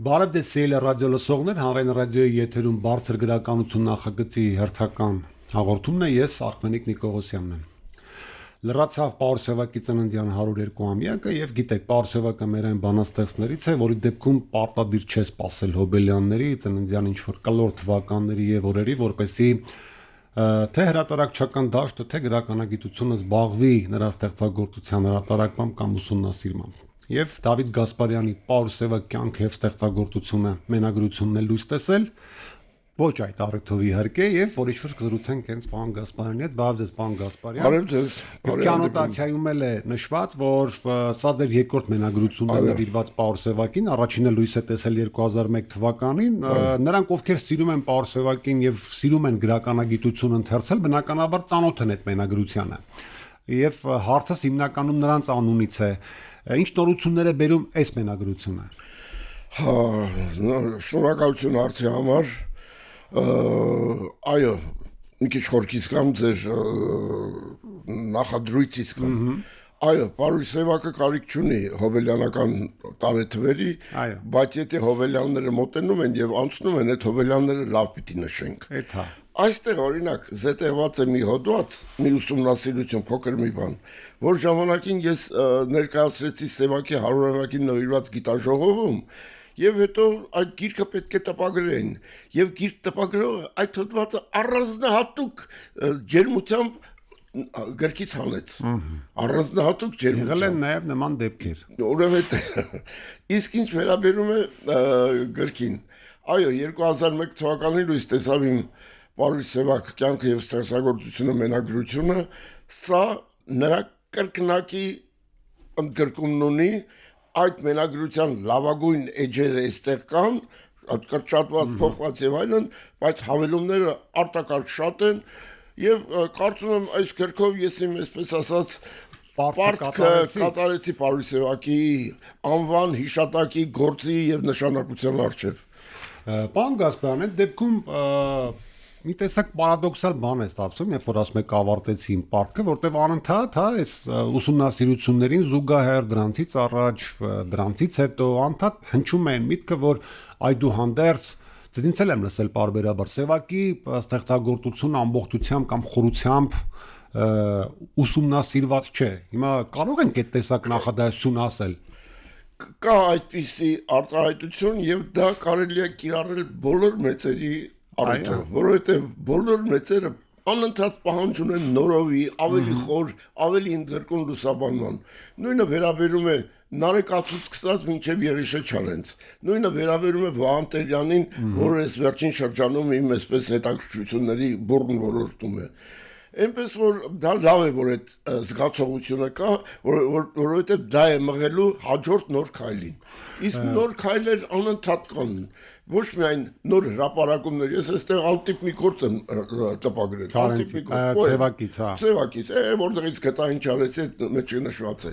Բարև ձեզ սիրելի ռադիո լսողներ, հանրային ռադիոյի եթերում բարձր գրականություն նախագծի հերթական հաղորդումն է, ես Արմենիկ Նիկողոսյանն եմ։ Լրացավ Պարսևակի ծննդյան 102-ամյակը եւ գիտեք, Պարսևակը մեր այն բանաստեղծներից է, որի դեպքում պարտադիր չէ սпасել Հոբելյանների ծննդյան ինչ-որ կլոր թվականների եւ օրերի, որպեսզի թե հրատարակչական դաշտը, թե գրականագիտությունը զբաղվի նրա ստեղծագործության հրատարակմամբ կամ ուսումնասիրմամբ։ Եվ Դավիթ Գասպարյանի Պարսևակ կյանքը եւ ստեղծագործությունը մենագրությունն է լույս տեսել, ոչ այդ առիթով իհարկե, եւ որից որ կզրուցենք հենց պարոն Գասպարյանի հետ, բարև ձեզ պարոն Գասպարյան։ Բարև ձեզ։ Կյանոտացիայում էլ է նշված, որ սա դեռ երկրորդ մենագրությունն է նվիրված Պարսևակին, առաջինը լույս է տեսել 2001 թվականին, նրանք ովքեր սիրում են Պարսևակին եւ սիրում են գրականագիտություն ընթերցել, բնականաբար ծանոթ են այդ մենագրությանը։ Եվ հարցս հիմնականում նրանց անունից է, ինչ նորություններ է բերում այս մենագրությունը։ Հա, շնորհակալություն հարցի համար։ Այո, մի քիչ խորքից կամ ձեր նախադրույթից կամ այո, Պարսևակը կարիք չունի հոբելյանական տարեթվերի, բայց եթե հոբելյանները մոտենում են եւ անցնում են, այդ հոբելյանները լավ պիտի նշենք։ Էթա։ Այստեղ օրինակ զետեղված է մի հոդված, մի ուսումնասիրություն, փոքր մի բան, որ ժամանակին ես ներկայացրեցի Սևակի 100-ամյակին նվիրված գիտաժողովում, եւ հետո այդ գիրքը պետք է տպագրեն, եւ գիրք տպագրողը այդ հոդվածը առանձնահատուկ ջերմությամբ գրքից հանեց։ Առանձնահատուկ ջերմությամբ։ Եղել են նաեւ նման դեպքեր։ Որովհետեւ իսկ ինչ վերաբերում է գրքին, այո, 2001 թվականին լույս տեսավ իմ Պարսևակ կյանքը եւ ստեղծագործությունը մենագրությունը, սա նրա կրկնակի ընդգրկումն ունի, այդ մենագրության լավագույն էջերը այստեղ կան, կրճատված, փոխված եւ այլն, բայց հավելումները արտակարգ շատ են եւ կարծում եմ այս գրքով ես իմ այսպես ասած պարտքը կատարեցի Պարսևակի անվան հիշատակի գործի եւ նշանակության առջեւ։ Պարոն Գասպարյան, այդ դեպքում մի տեսակ պարադոքսալ բան է ստացվում, երբ որ ասում եք ավարտեցի իմ պարտքը, որտեվ անընդհատ, այս ուսումնասիրություններին զուգահեռ դրանցից առաջ, դրանցից հետո անընդհատ հնչում են միտքը, որ այդուհանդերձ ինձ էլ եմ լսել բարբերաբար Սևակի ստեղծագործությունը ամբողջությամբ կամ խորությամբ ուսումնասիրված չէ։ Հիմա կարող ենք այդ տեսակ նախադասություն ասել։ Կա այդպիսի արտահայտություն եւ դա կարելի է կիրառել բոլոր մեծերի առիթով, որովհետեւ բոլոր մեծերը անընդհատ պահանջ ունեն նորովի, ավելի խոր, ավելի ընդգրկուն լուսաբանման։ Նույնը վերաբերում է Նարեկացուց սկսած մինչև Եղիշե Չարենց։ Նույնը վերաբերում է Վահան Տերյանին, որը այս վերջին շրջանում իմ այսպես հետաքրքրությունների բուրն ոլորտում է։ Այնպես որ դա լավ է, որ այդ զգացողությունը կա, որովհետև դա է մղելու հաջորդ նոր քայլին։ Իսկ նոր քայլեր անընդհատ կան, ոչ միայն նոր հրապարակումներ, ես այստեղ ալտիպ մի գործ եմ տպագրել, ալտիպ մի գործ, Սևակից, հա։ Սևակից, որտեղից գտա ինչ արեցի, մեջ նշված է։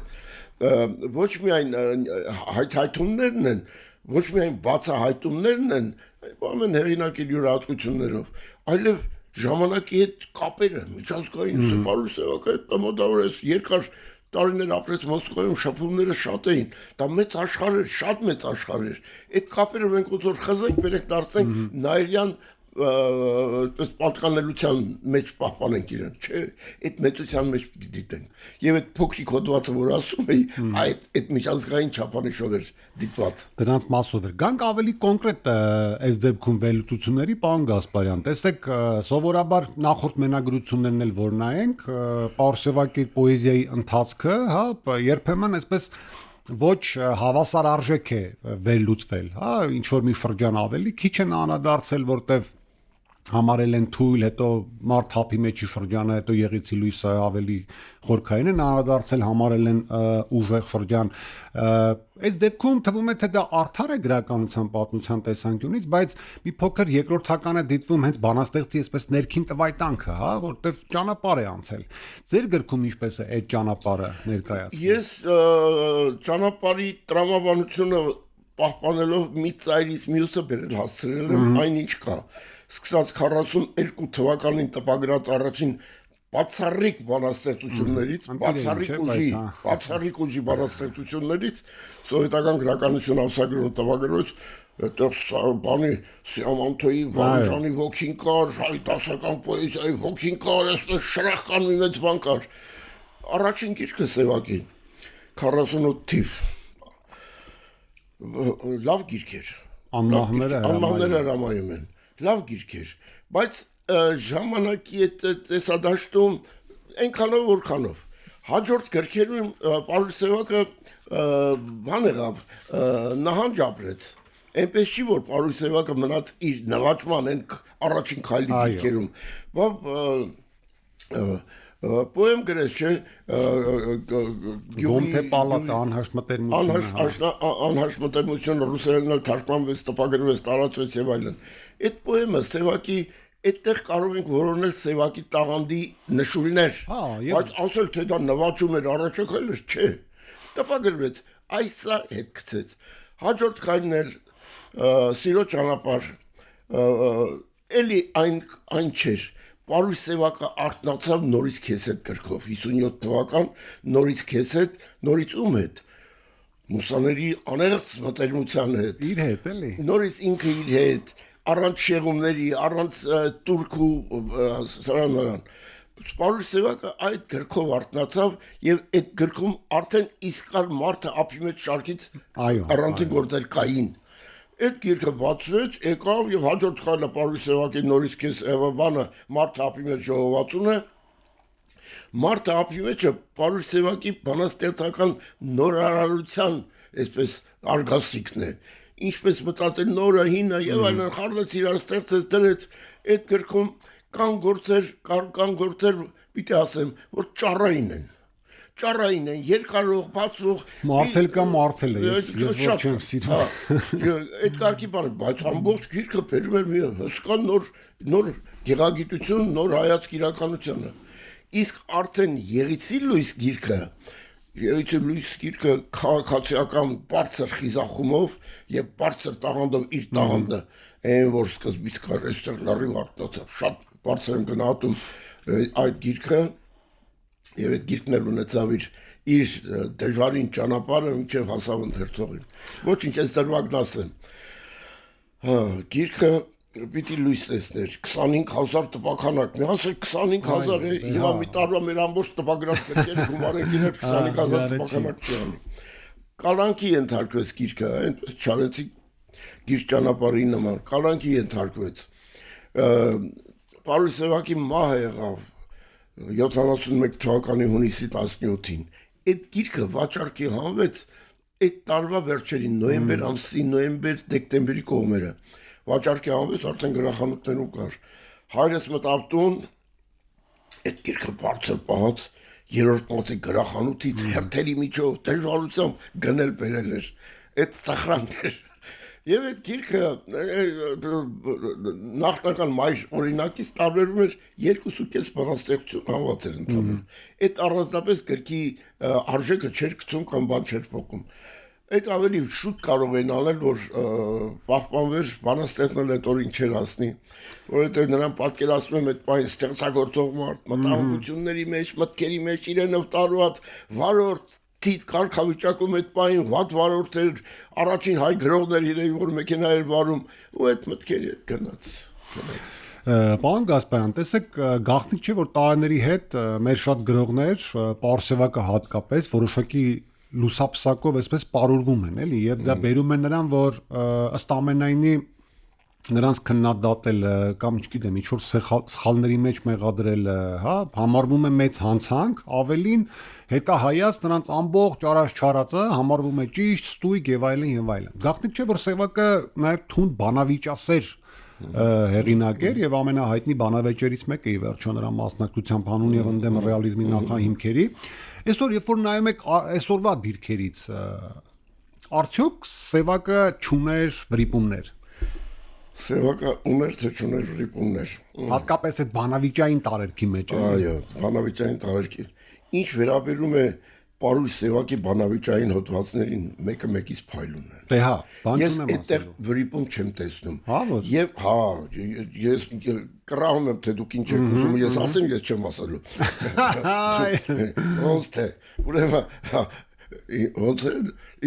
Ոչ միայն հայթայթումներն են, ոչ միայն բացահայտումներն են, ամեն հեղինակի յուրահատկություններով, այլև ժամանակի հետ կապերը, միջազգային Պարսևակը այդ մոտավորապես երկար տարիներ ապրեց Մոսկվայում, շփումները շատ էին, դա մեծ աշխարհ էր, շատ մեծ աշխարհ էր։ Այդ կապերը մենք ոնց որ խզենք, բերենք դարձնենք նաիրյան այդպես պատկանելության մեջ պահպանենք իրեն, չէ, այդ մեծության մեջ պիտի դիտենք։ Եվ այդ փոքրիկ հոդվածը, որ ասում էի, այդ միջազգային չափանիշով էր դիտված։ Դրանց մասով էր։ Գանք ավելի կոնկրետ այս դեպքում վերլուծությունների, պարոն Գասպարյան, տեսեք, սովորաբար նախորդ մենագրություններն էլ որ նայենք, Պարսևակի պոեզիայի ընթացքը, հա, երբեմն այսպես ոչ հավասար արժեք է վերլուծվել, հա, ինչ որ մի շրջան ավելի քիչ են անդրադարձել, որտեվ համարել են թույլ, հետո մարդ հապի մեջի շրջանը, հետո Եղեցի լույսը ավելի խորքային են անդրադարձել, համարել են ուժեղ շրջան։ Այս դեպքում թվում է թե դա արդար է գրականության պատմության տեսանկյունից, բայց մի փոքր երկրորդական է դիտվում հենց բանաստեղծի այսպես ներքին տվայտանքը, հա, որտեվ ճանապարհ է անցել։ Ձեր գրքում ինչպես է այդ ճանապարհը ներկայացվում։ Ես ճանապարհի տրամաբանությունը պահպանելով մի ծայրից մյուսը բերել հասցրել եմ այնինչ կա։ Սկսած 42 թվականին տպագրած առաջին բացառիկ բանաստեղծություններից, բացառիկ ուժի բանաստեղծություններից սովետական գրականություն ամսագրում տպագրած այդտեղ բանի Սիամանթոյի Վանժանի ոգին կար, հայ դասական պոեզիայի ոգին կար, այսպես շրախկան մի մեծ բան կար։ Առաջին գիրքը Սևակին 48 թիվ։ Լավ գիրք էր։ Անմահները հրամայում են։ Լավ գիրք էր, բայց ժամանակի այդ տեսադաշտում այնքանով որքանով հաջորդ գրքերում Պարուհի Սևակը բան եղավ, նահանջ ապրեց։ Այնպես չի, որ Պարուհի Սևակը մնաց իր նվաճման այն առաջին քայլի գիրքերում։ Պոեմ գրեց, չէ, Գոմթե պալատը անհաշմտերմություն ռուսերենով թարգմանվեց, տպագրվեց, տարածվեց եւ այլն։ Այդ պոեմը Սևակի այդտեղ կարող ենք որոնել Սևակի տաղանդի նշույլներ, բայց ասել թե դա նվաճում էր առաջակայլը, չէ։ Տպագրվեց, այսա հետ գցեց։ Հաջորդ քայլն էլ սիրո ճանապարհ, էլի այն չէր։ Պարուհի Սևակը արթնացավ նորից քեզ հետ գրքով 57 թվական նորից քեզ հետ, նորից ում հետ։ Մուսաների անեղծ մտերմության հետ։ Իր հետ էլի։ Նորից ինքը իր հետ, առանց շեղումների, առանց турքու սրանարան։ Պարուհի Սևակը այդ գրքով արթնացավ եւ այդ գրքում արդեն իսկար մարդը ափի մեջ շարքից առանցին գործեր կային։ Այդ գիրքը բացվեց, եկավ եւ հաջորդ քայլը Պարուհի Սևակի նորից քեզ բանը մարդը ափի մեջ ժողովածուն է։ Մարդը ափի մեջը Պարուհի Սևակի բանաստեղծական նորարարության այսպես արգասիքն է։ Ինչպես մտածել նորը, հինը եւ այլն խառնեց իրար ստեղծեց դրեց այդ գրքում կան գործեր, պիտի ասեմ, որ ճառային են, երկարող, բացող, Մարթել կամ մարթել է, ես ոչ չեմ սիրում։ Այդ կարգի բան, բայց ամբողջ գիրքը բերում էր մի հսկա նոր գեղագիտություն, նոր հայացք իրականությանը։ Իսկ արդեն Եղիցի Լույս գիրքը քաղաքացիական բարձր խիզախումով եւ բարձր տաղանդով իր տաղանդը, այն որ սկզբից կար, այստեղ լրիվ արտնացավ, շատ բարձր եմ գնահատում այդ գիրքը։ Եվ այդ գիրքն էլ ունեցավ իր դժվարին ճանապարհը մինչև հասավ ընթերցողին։ Ոչինչ, այս դրվագն ասեմ։ Գիրքը պիտի լույս տեսներ 25000 տպականակ։ Մի ասեք 25000 է, հիմա մի տարվա մեր ամբողջ տպագրած գրքերը գումարենք իրար 25000 տպականակ չի անի։ Կալանքի ենթարկվեց գիրքը, այնպես չարեցի գիրք ճանապարհի նման։ Կալանքի ենթարկվեց։ Պարուհի Սևակի մահը եղավ 71 թվականի հունիսի 17-ին։ Այդ գիրքը վաճառքի հանվեց այդ տարվա վերջերին, նոյեմբեր ամսի, նոյեմբեր-դեկտեմբերի կողմերը։ Վաճառքի հանվեց, արդեն գրախանութներում կար։ Հայրս մտավ տուն, այդ գիրքը բարձր պահած, երրորդ մասի գրախանութից հերթերի միջով դժվարությամբ գնել բերել էր։ Այդ սխրանք էր։ Եվ այդ գիրքը նախնական մայր օրինակից տարբերում էր 2.5 բանաստեղծություն հանված էր ընդհանրապես։ Այդ առանձնապես գրքի արժեքը չէր գցում կամ բան չէր փոխում։ Այդ ավելի շուտ կարող էին անել, որ պահպանվեր բանաստեղծել այդ օրին չէր հասնի, որովհետև նրան պատկերացնում եմ այդ բանը ստեղծագործող մարդ, մտահոգությունների մեջ, մտքերի մեջ իրենով տարված վարորդ կարգավիճակում այդ պահին վատ վարորդ էր, առաջին հայ գրողներ իրեի որ մեքենա էր վարում ու այդ մտքերի հետ գնաց։ Պարոն Գասպարյան, տեսեք, գաղտնիք չէ որ տարիների հետ մեր շատ գրողներ, Պարսևակը հատկապես որոշակի լուսապսակով այսպես պարուրվում են, էլի, եւ դա բերում է նրան, որ ըստ ամենայնի նրանց քննադատելը կամ չգիտեմ, ինչ որ սխալների մեջ մեղադրելը, հա, համարվում է մեծ հանցանք, ավելին հետահայաց նրանց ամբողջ արած-չարածը համարվում է ճիշտ, ստույգ եւ այլն եւ այլն։ Գաղտնիք չէ որ Սևակը նաեւ թուն բանավիճասեր հեղինակ էր եւ ամենահայտնի բանավեճերից մեկը ի վերջո նրա մասնակցությամբ հանուն եւ ընդդեմ ռեալիզմի նախահիմքերի։ Այսօր երբ որ նայում եք այսօրվա դիրքերից, արդյոք Սևակը չուներ վրիպումներ։ Սևակը ուներ թե չուներ վրիպումներ։ Հատկապես այդ բանավիճային տարերքի մեջ։ Այո, բանավիճային տարերքի։ Ինչ վերաբերում է Պարուհի Սևակի բանավիճային հոդվածներին մեկը մեկից փայլուն է։ Դե հա, բան ես չունեմ այդտեղ վրիպում չեմ տեսնում։ Հա, որ։ Եվ հա, ես կռահում եմ թե դուք ինչ եք ուզում, ես ասեմ, ես չեմ ասելու։ Ոնց թե։ Ուրեմն ոնց է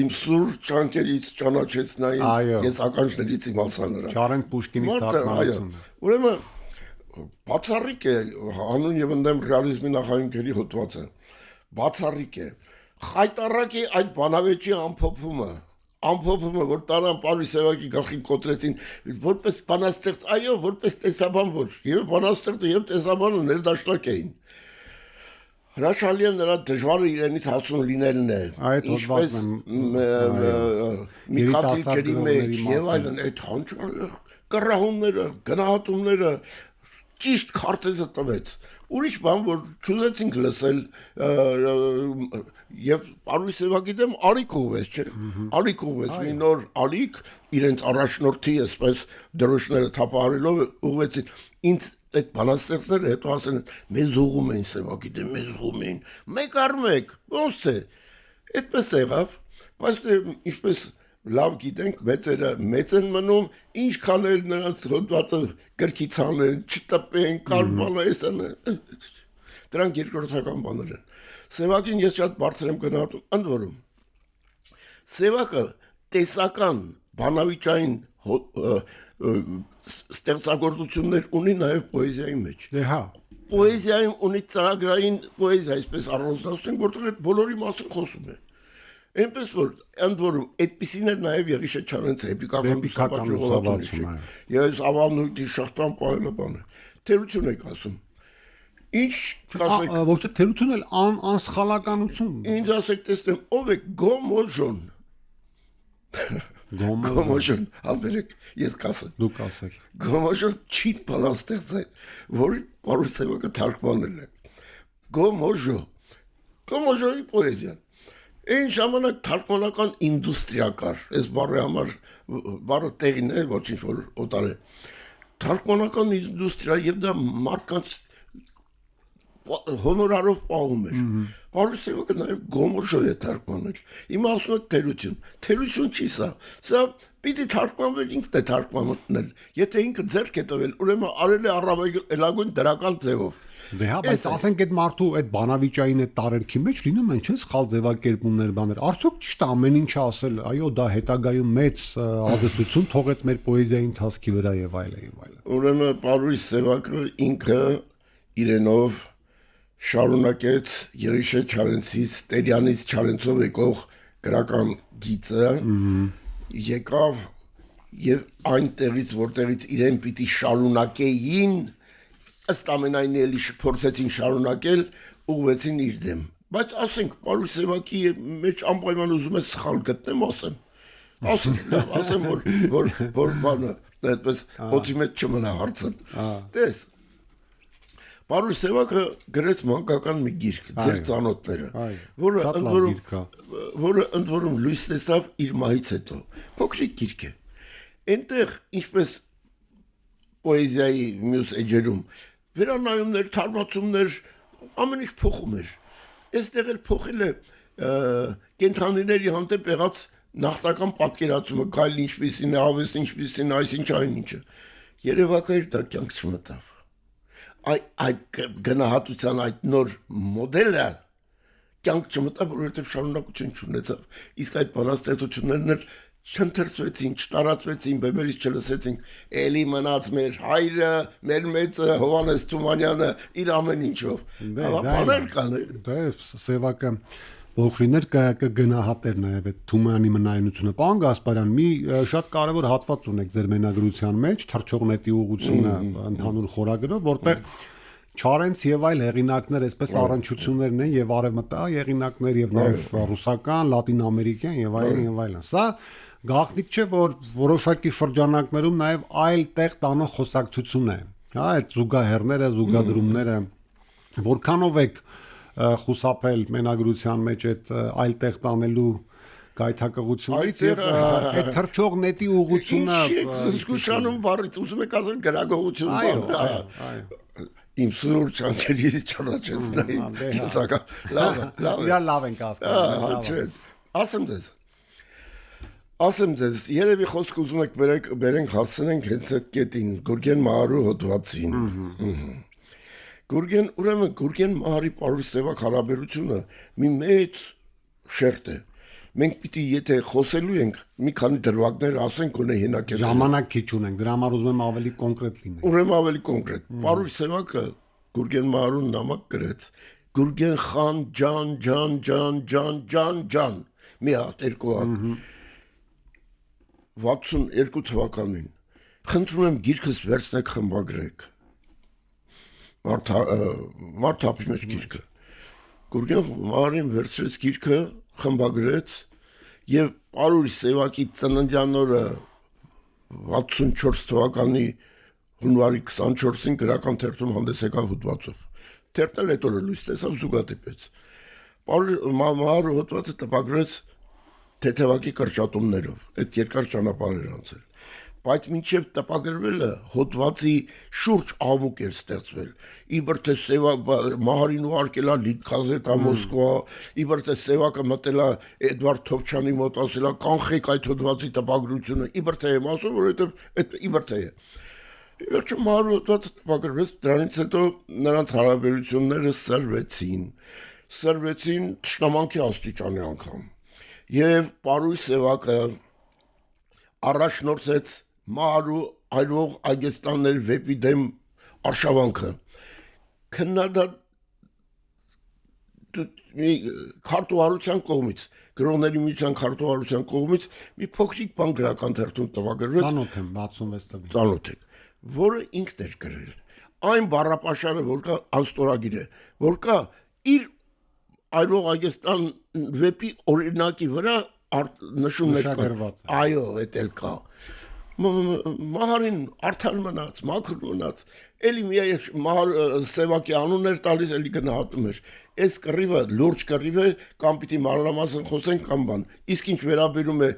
իմ սուր ճանկերից ճանաչեցնա Այո։ ինձ ես ականջներից իմացա նրա Չարենց Պուշկինից Մարդը, թարգմանությունը։ ուրեմն բացառիկ է հանուն եւ ընդդեմ ռեալիզմի նախահայմքերի հոդվածը բացառիկ է խայտարակ է այդ բանավեճի ամփոփումը որ տարան Պարուս Սևակի գլխին կոտրեցին որպես բանաստեղծ այո որպես տեսաբան ոչ եւ բանաստեղծը եւ տեսաբանը ներդաշնակ էին հրաշալի է նրա դժվարը իրենից հասուն լինելն է Այդ հոդվածն մի քանի ջրի մեջ եւ այլն այդ հանճարը կռահումները գնահատումները ճիշտ քարտեզը տվեց ուրիշ բան որ չուզեցինք լսել եւ Պարուս Սևակի դեմ ալիք ուղվեց չէ ալիք ուղվեց մի նոր ալիք իրենց առաջնորդի այսպես դրոշները թափահարելով ուղվեցին ինձ այդ բանաստեղծները հետո ասեն մեզ ուղում են Սևակի դեմ մեզ ուղում են մեկ առ մեկ ոնց է այդպես եղավ բայց ինչպես լավ գիտենք մեծերը մեծ են մնում ինչ քանել նրանց հոդվածը գրքից հանեն չտպեն կարբանը էսան դրանք երկրորդական բաներ են Սևակին ես շատ բարձր եմ գնահատում ընդ որում Սևակը տեսական բանավիճային ստեղծագործություններ ունի նաև պոեզիայի մեջ Դե հա պոեզիայում ունի ծրագրային պոեզիա այսպես առանձնացնում որտեղ այդ բոլորի մասին խոսում է այնպես որ ընդ որում այդպիսին էր նաև Եղիշե Չարենցը էպիկական լուսաբանությունը ես ավանդույթի շղթան պահելը բանը թերություն եք ասում ինչ կասեք ոչ թե թերություն էլ անսխալականություն ինձ ասեք տեսնեմ ով է Գոմոժոն Գոմոժոն ապերեք ես կասեմ դուք ասեք Գոմոժոն չի բանաստեղծ է որ Պարուս Սևակը թարգմանել է Գոմոժոյի պոեզիան Այն ժամանակ թարգմանական ինդուստրիա կար, այս բառի համար բառը տեղին է, ոչինչ որ օտար է։ Թարգմանական ինդուստրիա եւ դա մարդկանց հոնորարով պահում էր։ Պարուս Սևակը նաեւ Գոմոժոյ է թարգմանել։ Հիմա ասում եք թերություն չի սա։ Սա պիտի թարգմանվեր ինքն է թարգմանել։ Եթե ինքը ձեռք է տվել, ուրեմն արել է առավելագույն դրական ձևով։ Դե հա, բայց ասենք այդ մարդու այդ բանավիճային այդ տարերքի մեջ լինում են չէ՞ սխալ ձևակերպումներ բաներ։ Արդյոք ճիշտ է ամեն ինչ ասել, այո, դա հետագայում մեծ ազդեցություն թողեց մեր պոեզիայի ընթացքի վրա եւ այլն։ Ուրեմն Պարուս Սևակը ինքը իրենով շարունակեց Եղիշե Չարենցից, Տերյանից Չարենցով եկող գրական գիծը եկավ եւ այնտեղից որտեղից իրեն պիտի շարունակեին ըստ ամենայնի էլի փորձեցին շարունակել ուղղվեցին իր դեմ բայց ասենք Պարուս Սևակի մեջ անպայման ուզում է սխալ գտնեմ ասեմ որ բանը այդպես օդի մեջ չմնա հարցը տես Պարուս Սևակը գրեց մանկական մի գիրք ձեր ծանոթները որը ընդ որում լույս տեսավ իր մահից հետո փոքրիկ գիրք է այնտեղ ինչպես պոեզիայի մյուս էջերում վերանայումներ, թարմացումներ, ամեն ինչ փոխում էր։ Այստեղ էլ փոխել է կենթանիների հանդեպ եղած նախնական պատկերացումը, գայլն ինչպիսին է, հավեսն ինչպիսին է, այսինչ այնինչը։ Երևակը իր դա կյանք չմտավ։ Այդ գնահատության այդ նոր մոդելը կյանք չմտավ, որովհետև շարունակություն չունեցավ։ Իսկ այդ բանաստեղծություններն էլ չընթերցվեցին, չտարածվեցին, բեմերից չլսեցին, էլի մնաց մեր հայրը, մեր մեծը Հովհաննես Թումանյանը իր ամեն ինչով։ Բաներ կան։ Դա Սևակը Բոխրիներ կգնահատեր նաև այդ Թումանյանի մնայունությունը։ Պարոն Գասպարյան, մի շատ կարևոր հատված ունեք ձեր մենագրության մեջ, թռչողնետի ուղղությունը ընդհանուր խորագրով, որտեղ Չարենց եւ այլ հեղինակներ այսպես առնչություններն են եւ արևմտա հեղինակներ եւ նաեւ ռուսական, լատինամերիկյան եւ այլն։ Սա գաղտնիք չէ, որ որոշակի շրջանակներում նաեւ այլ տեղ տանող խոսակցություն է։ Հա, այդ զուգահեռները, զուգադրումները որքանով եք խուսափել մենագրության մեջ այդ այլ տեղ տանելու գայթակղությունից եւ այդ թռչող նետի ուղղությունը զգուշանում բառից ուզում եք ասել գրագողություն բան։ Իմ սուր ճանկերից չանաչեցնային լավ ենք ասում ասեմ ձեզ երևի խոսք ուզում եք բերենք հասցնենք հենց այդ կետին Գուրգեն Մահարու հոդվածին Գուրգեն Մահարի Պարուս Սևակ հարաբերությունը մի մեծ շերտ է։ Մենք պիտի եթե խոսելու ենք, մի քանի դրվագներ ասենք ունե հենակետերը։ Ժամանակ քիչ ունենք, դրա համար ուզում եմ ավելի կոնկրետ լինել։ Ուրեմն ավելի կոնկրետ։ Պարուհի Սևակը Գուրգեն Մահարուն նամակ գրեց։ Գուրգեն խան ջան։ Մի հատ, երկու հատ։ 62 թվականին։ Խնդրում եմ գիրքս վերցնեք խմբագրեք։ Մարթափի մեջ գիրքը։ Գուրգեն Մահարին վերցրեց գիրքը, խմբագրեց եւ Պարուհի Սևակի ծննդյան օրը 64 թվականի հունվարի 24-ին գրական թերթում հանդես եկավ հոդվածով։ Թերթն էլ այդ օրը լույս տեսավ զուգադիպեց։ Մահարը հոդվածը տպագրեց թեթևակի կրճատումներով, այդ երկար ճանապարհ էր անցել։ Բայց մինչև տպագրվելը հոդվածի շուրջ աղմուկ էր ստեղծվել։ Իբր թե Մահարին ուղարկելա Լիտգազետա Մոսկվա, իբր թե Սևակը մտելա Էդվարդ Թոփչյանի մոտ ասելա կանխեք այդ հոդվածի տպագրությունը, իբր թե եմ ասում, որովհետև իբր թե է։ Վերջը Մահարը հոդվածը տպագրվեց, դրանից հետո նրանց հարաբերությունները սրվեցին թշնամանքի աստիճանի անգամ։ Եվ Պարուհի Սևակը առաջնորդեց Մահարու այրող այգեստաններ վեպի դեմ արշավանքը։ Քննադատ քարտուղարության կողմից, գրողների միության քարտուղարության կողմից մի փոքրիկ բան գրական թերթում տպագրվեց։ Ծանոթ եմ 66 տվին։ Ծանոթ եք, որը ինքն էր գրել։ Այն բառապաշարը, որ կա անստորագիր է, որ կա իր այրող այգեստան վեպի օրինակի վրա նշումներ կա։ Այո, էդ էլ կա։ Մահարին արդար մնաց, մաքուր մնաց, էլի միայն Սևակի անուն էր տալիս, էլի գնահատում էր։ Այս կռիվը լուրջ կռիվ է, կամ պիտի մանրամասն խոսենք կամ բան։ Իսկ ինչ վերաբերում է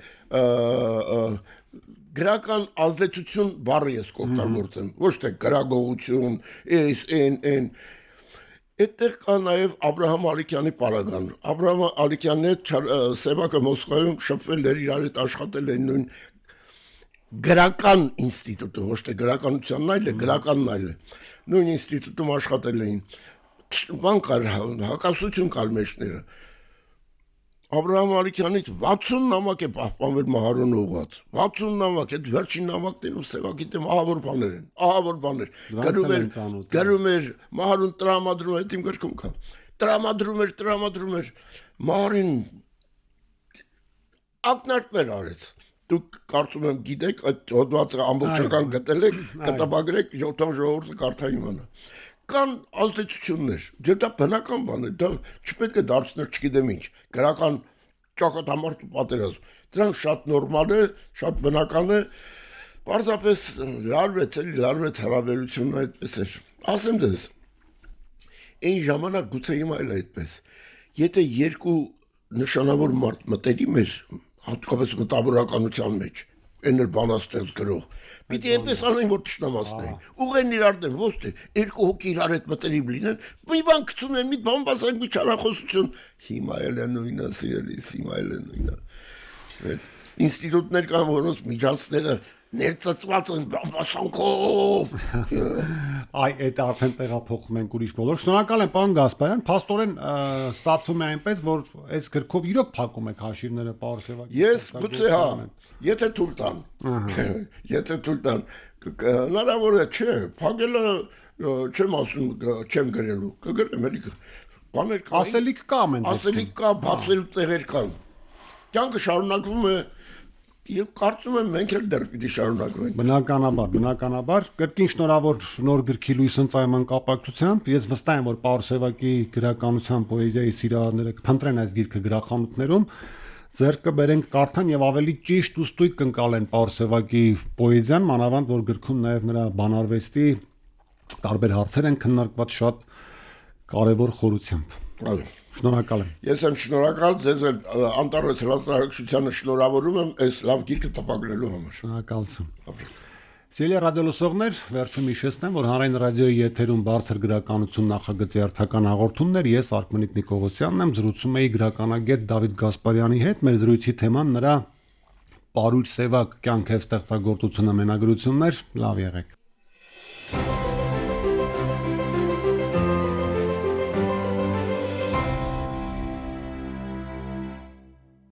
գրական ազդեցություն բառը ես կօգտագործեմ, ոչ թե գրագողություն, այն Այդտեղ կա նաև Աբրահամ Ալիքյանի պարագան։ Աբրահամ Ալիքյանն հետ Սևակը Մոսկվայում շփվել էր, իրար հետ աշխատել են նույն գրական ինստիտուտում, ոչ թե գրականությանն այլ է, գրականն այլ է։ Նույն ինստիտուտում աշխատել էին։ Բան կար, հակասություն կար մեջները։ Աբրահամ Ալիքյանից 60 նամակ է պահպանվել Մահարուն ուղղված։ 60 նամակ, այդ վերջին նամակներում Սևակի դեմ ահավոր բաներ են, ահավոր բաներ։ Գրում էր Մահարուն տրամադրում, այդ իմ գրքում կա։ Տրամադրում էր։ Մահարին ակնարկներ արեց։ Դուք կարծում եմ գիտեք, այդ հոդվածը ամբողջական գտել եք, կտպագրեք, ժողովուրդը կարդա իմանա։ Կան ազդեցություններ, դա բնական բան է, դա չպետք է դարձնել չգիտեմ ինչ, գրական ճակատամարտ ու պատերազմ։ Դրանք շատ նորմալ է, շատ բնական է, պարզապես լարվեց հարաբերությունը այդպես էր։ Ասեմ դες, այն ժամանակ գուցե հիմա էլ այդպես, եթե երկու նշանավոր մարդ մտերիմ էր, հատկապես մտավորականության մեջ, այն էլ բանաստեղծ գրող, պիտի այնպես անեն, որ թշնամացնեին, ուղեն իրար դեմ, ոչ թե երկու հոգի իրար հետ մտերիմ լինեն, մի բան գցում են, մի բան բացենք, մի չարախոսություն, հիմա էլ է նույնը, սիրելիս, հիմա էլ է նույնը։ Ինստիտուտներ կան, որոնց միջանցները ներծծված են բամբասանքով։ Այ այդ արդեն տեղափոխում ենք ուրիշ ոլորտ։ Շնորհակալ եմ, պարոն Գասպարյան, փաստորեն ստացվում է այնպես, որ այս գրքով իրոք փակում եք հաշիվները Պարուհի Սևակի։ Ես գուցե հա, եթե թույլ տան։ Եթե թույլ տան, հնարավոր է, չէ, փակելը չեմ ասում, չեմ գրելու, կգրեմ էլի բաներ կա։ Ասելիք կա ամեն դեպքում։ Ասելիք կա, բացվելու տեղեր կան։ Կյանքը շարունակվում է եւ կարծում եմ մենք էլ դեռ պիտի շարունակենք։ Բնականաբար, կրկին շնորհավոր նոր գրքի լույս ընծայման կապակցությամբ։ Ես վստահ եմ, որ Պարուհի Սևակի գրականության, պոեզիայի սիրահարները կփնտրեն այս գիրքը գրախանութներում, ձեռք կբերենք կարդան եւ ավելի ճիշտ ու ստույգ կընկալեն Պարուհի Սևակի պոեզիան, մանավանդ որ գրքում նաեւ նրա բանարվեստի տարբեր հարցեր են քննարկված շատ կարևոր խորությամբ։ Այո։ Շնորհակալ եմ։ Ես եմ շնորհակալ, ձեզ Անտարես հրատարակչությանը շնորհավորում եմ այս լավ գիրքը տպագրելու համար։ Շնորհակալություն։ Սիրելի ռադիոլսողներ, վերջում հիշեցնեմ, որ հանրային ռադիոյի եթերում բարձր գրականություն նախագծի հերթական հաղորդումներ ես Արկմենիկ Նիկողոսյանն եմ, զրուցում էի գրականագետ Դավիթ Գասպարյանի հետ, մեր զրույցի թեման նրա Պարուհի Սևակ կյանք եւ ստեղծագործությունը մենագրություններ, լավ եղեք։